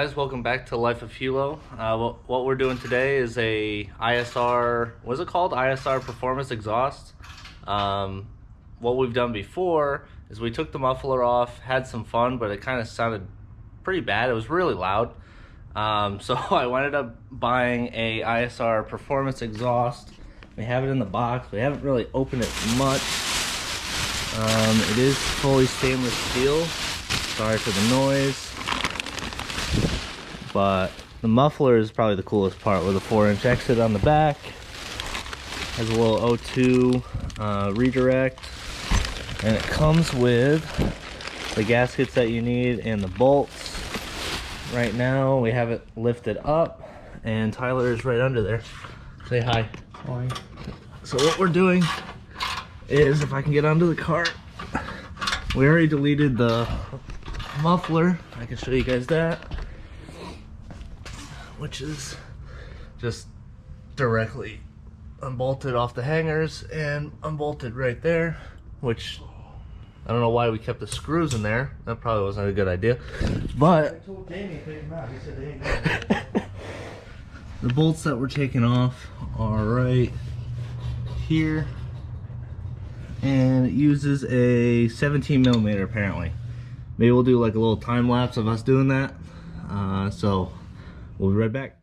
guys, welcome back to Life of Hilo. What we're doing today is a ISR, what's it called? ISR Performance Exhaust. What we've done before is we took the muffler off, had some fun, but it kind of sounded pretty bad. It was really loud. So I ended up buying a ISR Performance Exhaust. We have it in the box. We haven't really opened it much. It is fully stainless steel. Sorry for the noise. But the muffler is probably the coolest part, with a 4-inch exit on the back. Has a little O2 redirect. And it comes with the gaskets that you need and the bolts. Right now we have it lifted up and Tyler is right under there. Say hi. Hi. So what we're doing is, if I can get onto the cart, we already deleted the muffler. I can show you guys that, which is just directly unbolted off the hangers and unbolted right there, which I don't know why we kept the screws in there. That probably wasn't a good idea. But I told Jamie to take them out. He said they ain't going. the bolts that we're taking off are right here, and it uses a 17mm apparently. Maybe we'll do like a little time lapse of us doing that. So we'll be right back.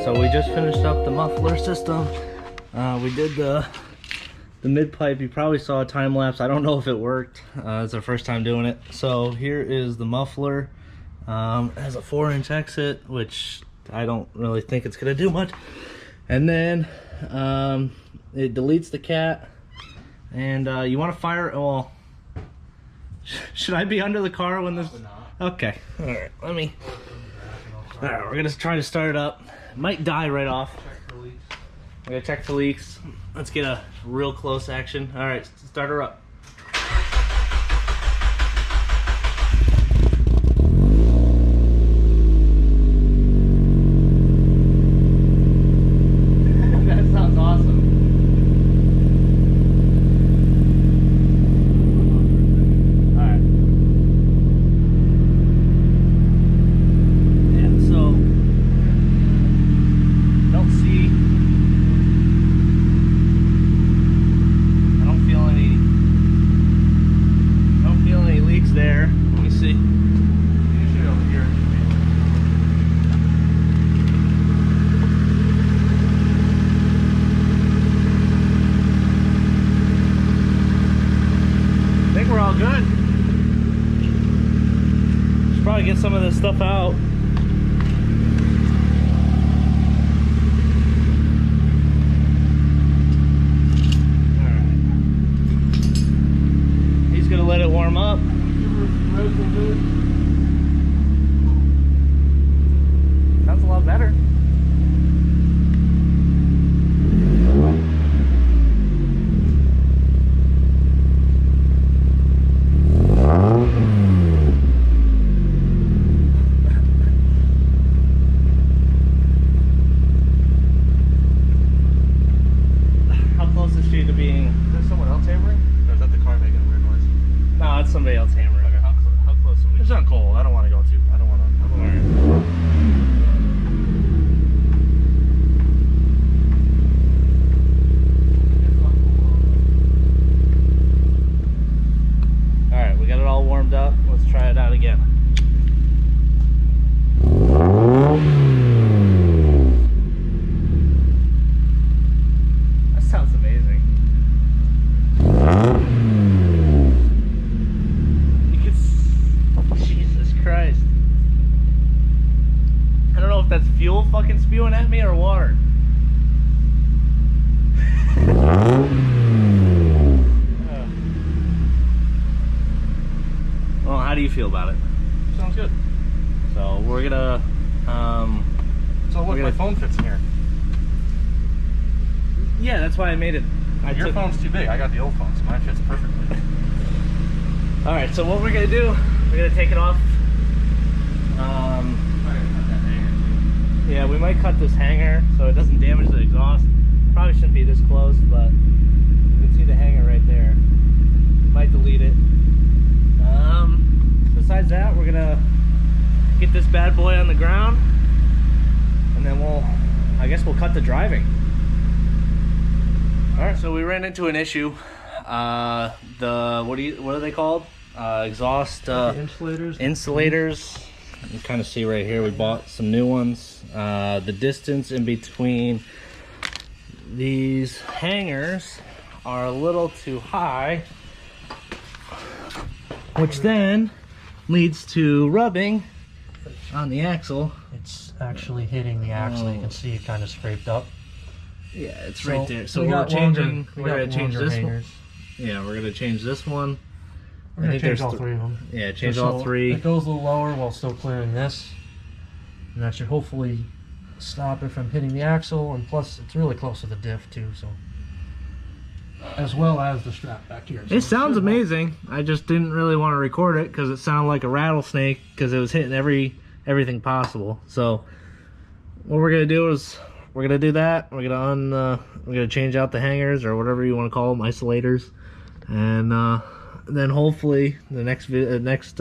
So we just finished up the muffler system. We did the mid pipe. You probably saw a time lapse. I don't know if it worked. It's our first time doing it. So here is the muffler. It has a 4-inch exit, which I don't really think it's gonna do much. And then it deletes the cat. And you want to fire it. Well, should I be under the car when this? Okay. All right. Let me. All right. We're gonna try to start it up. Might die right off. We're gonna check for leaks. Let's get a real close action. All right, start her up. That sounds awesome. All right. Yeah, so there. Let me see. Over here. I think we're all good. Should probably get some of this stuff out. Alright. He's gonna let it warm up. Sounds a lot better. fuel fucking spewing at me or water? Well, how do you feel about it? Sounds good. So we're gonna So look, my phone fits in here. yeah, that's why I made it. Your phone's too big. I got the old phone, so mine fits perfectly. All right, so what we're gonna do, we're gonna take it off. Yeah, we might cut this hanger so it doesn't damage the exhaust. Probably shouldn't be this close, but you can see the hanger right there. Might delete it. Besides that, we're gonna get this bad boy on the ground, and then I guess we'll cut the driving. All right, so we ran into an issue. What are they called? Exhaust insulators. You can kind of see right here, we bought some new ones. The distance in between these hangers are a little too high, which then leads to rubbing on the axle. It's actually hitting the axle. You can see it kind of scraped up. Yeah, it's right there. So we're gonna change this one. Yeah, we're gonna change this one. We're gonna change all three of them. Yeah, change all three. It goes a little lower while still clearing this, and that should hopefully stop it from hitting the axle. And plus, it's really close to the diff too, so as well as the strap back here. So it sounds amazing. I just didn't really want to record it because it sounded like a rattlesnake because it was hitting everything possible. So what we're gonna do is we're gonna do that. We're gonna change out the hangers or whatever you want to call them, isolators, and then hopefully the next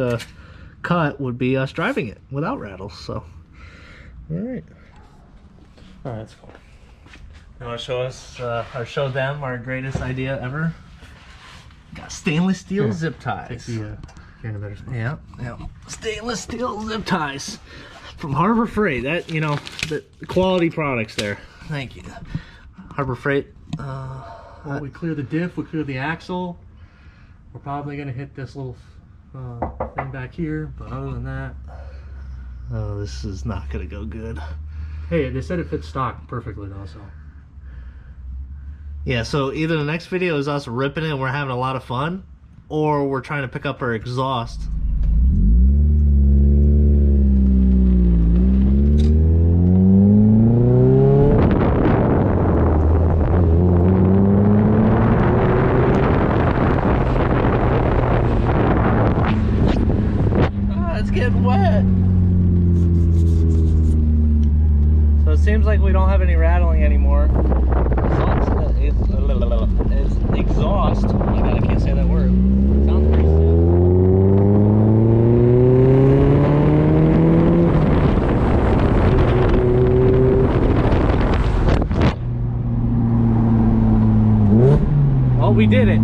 cut would be us driving it without rattles. So all right, that's cool. You want to show us or show them our greatest idea ever? Got stainless steel zip ties. Take the in a better spot. Yeah. Stainless steel zip ties from Harbor Freight. That, you know, the quality products there. Thank you, Harbor Freight. Well, we clear the diff, we clear the axle. We're probably gonna hit this little thing back here, but other than that, oh, this is not gonna go good. Hey, they said it fits stock perfectly though, so. Yeah, so either the next video is us ripping it and we're having a lot of fun, or we're trying to pick up our exhaust. It's getting wet. So it seems like we don't have any rattling anymore. It's exhaust. Oh my god, I can't say that word. Sounds pretty sad. Oh, we did it.